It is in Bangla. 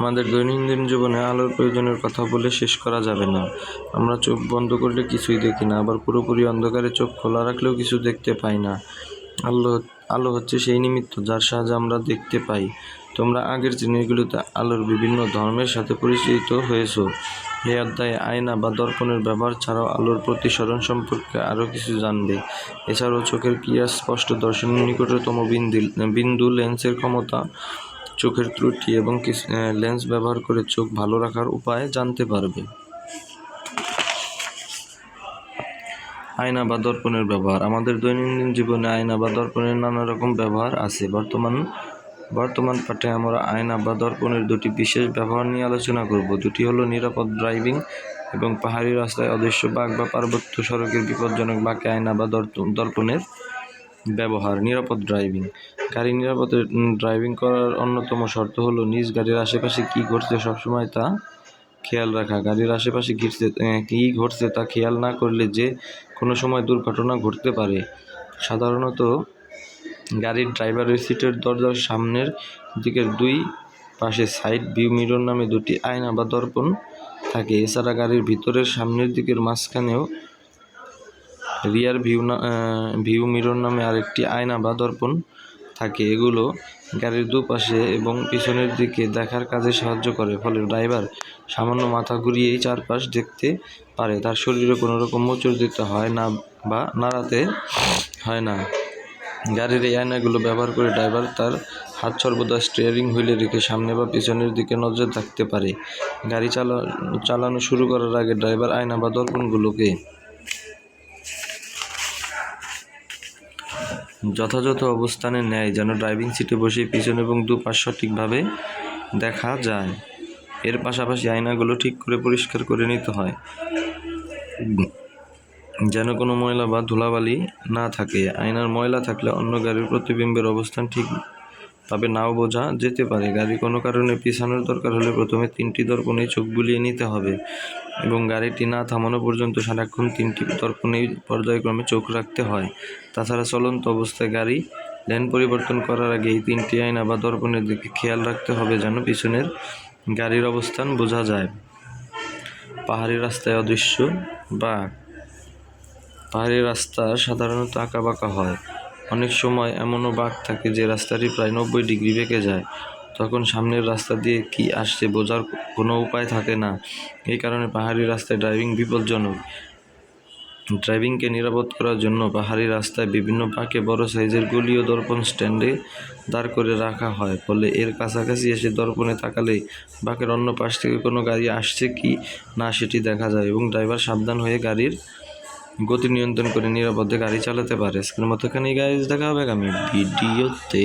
আমাদের দৈনন্দিন জীবনে আলোর প্রয়োজনের কথা বলে শেষ করা যাবে না। আমরা চোখ বন্ধ করলে কিছুই দেখি না, আবার পুরোপুরি অন্ধকারে চোখ খোলা রাখলেও কিছু দেখতে পাই না। আলো আলো হচ্ছে সেই নিমিত্ত যার সাহায্যে আমরা দেখতে পাই। তোমরা আগের জিনিসগুলোতে আলোর বিভিন্ন ধর্মের সাথে পরিচিত হয়েছো। এই অধ্যায়ে আয়না বা দর্পণের ব্যবহার ছাড়াও আলোর প্রতিসরণ সম্পর্কে আরও কিছু জানবে। এছাড়াও চোখের ক্রিয়া, স্পষ্ট দর্শনের নিকটতম বিন্দু, লেন্সের ক্ষমতা, চোখের ত্রুটি এবং লেন্স ব্যবহার করে চোখ ভালো রাখার উপায় জানতে পারবে। আয়না বা দর্পণের ব্যবহার। আমাদের দৈনন্দিন জীবনে আয়না বা দর্পণের নানা রকম ব্যবহার আছে। বর্তমান পাঠে আমরা আয়না বা দর্পণের দুটি বিশেষ ব্যবহার নিয়ে আলোচনা করব। দুটি হলো নিরাপদ ড্রাইভিং এবং পাহাড়ি রাস্তায় অদৃশ্য বাঁক বা পার্বত্য সড়কের বিপজ্জনক বাঁকে আয়না বা দর্পণের ব্যবহার। নিরাপদ ড্রাইভিং। গাড়ি নিরাপদে ড্রাইভিং করার অন্যতম শর্ত হলো নিজ গাড়ির আশেপাশে কী ঘটছে সবসময় তা খেয়াল রাখা। গাড়ির আশেপাশে কী ঘটছে তা খেয়াল না করলে যে কোনো সময় দুর্ঘটনা ঘটতে পারে। সাধারণত গাড়ির ড্রাইভারের সিটের দরজার সামনের দিকের দুই পাশে সাইড ভিউ মিরর নামে দুটি আয়না বা দর্পণ থাকে। এছাড়া গাড়ির ভিতরের সামনের দিকের মাঝখানেও রিয়ার ভিউ মিরর নামে আরেকটি আয়না বা দর্পণ থাকে। এগুলো গাড়ির দুপাশে এবং পিছনের দিকে দেখার কাজে সাহায্য করে, ফলে ড্রাইভার সামান্য মাথা ঘুরিয়েই চারপাশ দেখতে পারে। তার শরীরে কোনো রকম মোচড় দিতে হয় না বা নাড়াতে হয় না। গাড়ির এই আয়নাগুলো ব্যবহার করে ড্রাইভার তার হাত সর্বদা স্টিয়ারিং হুইলে রেখে সামনে বা পিছনের দিকে নজর রাখতে পারে। গাড়ি চালানো শুরু করার আগে ড্রাইভার আয়না বা দর্পণগুলোকে যথাযথ অবস্থানে নেয় যেন ড্রাইভিং সিটে বসে পিছন এবং দুপাশ সঠিকভাবে দেখা যায়। এর পাশাপাশি আয়নাগুলো ঠিক করে পরিষ্কার করে নিতে হয় যেন কোনো ময়লা বা ধুলাবালি না থাকে। আয়নার ময়লা থাকলে অন্য গাড়ির প্রতিবিম্বের অবস্থান ঠিকভাবে নাও বোঝা যেতে পারে। গাড়ি কোনো কারণে পিছানোর দরকার হলে প্রথমে 3টি দর্পণেই চোখ বুলিয়ে নিতে হবে এবং গাড়িটি না থামানো পর্যন্ত সারাক্ষণ 3টি দর্পণেই পর্যায়ক্রমে চোখ রাখতে হয়। তাছাড়া চলন্ত অবস্থায় গাড়ি লেন পরিবর্তন করার আগে এই 3টি আয়না বা দর্পণের দিকে খেয়াল রাখতে হবে যেন পিছনের গাড়ির অবস্থান বোঝা যায়। পাহাড়ি রাস্তায় অদৃশ্য বাঁক। পাহাড়ি রাস্তা সাধারণত আঁকাবাঁকা হয়। অনেক সময় এমনও বাঁক থাকে যে রাস্তাটি প্রায় 90 ডিগ্রি বেঁকে যায়। তখন সামনের রাস্তা দিয়ে কি আসছে বোঝার কোনো উপায় থাকে না। এই কারণে পাহাড়ি রাস্তায় ড্রাইভিং বিপজ্জনক। ড্রাইভিংকে নিরাপদ করার জন্য পাহাড়ি রাস্তায় বিভিন্ন বাঁকে বড় সাইজের গুলি ও দর্পণ স্ট্যান্ডে দাঁড় করে রাখা হয়, ফলে এর কাছাকাছি এসে দর্পণে তাকালেই বাঁকের অন্য পাশ থেকে কোনো গাড়ি আসছে কি না সেটি দেখা যায় এবং ড্রাইভার সাবধান হয়ে গাড়ির গতি নিয়ন্ত্রণ করে নিরাপদে গাড়ি চালাতে পারে। আজকের মতো এখানেই গাইজ, দেখা হবে আগামী ভিডিওতে।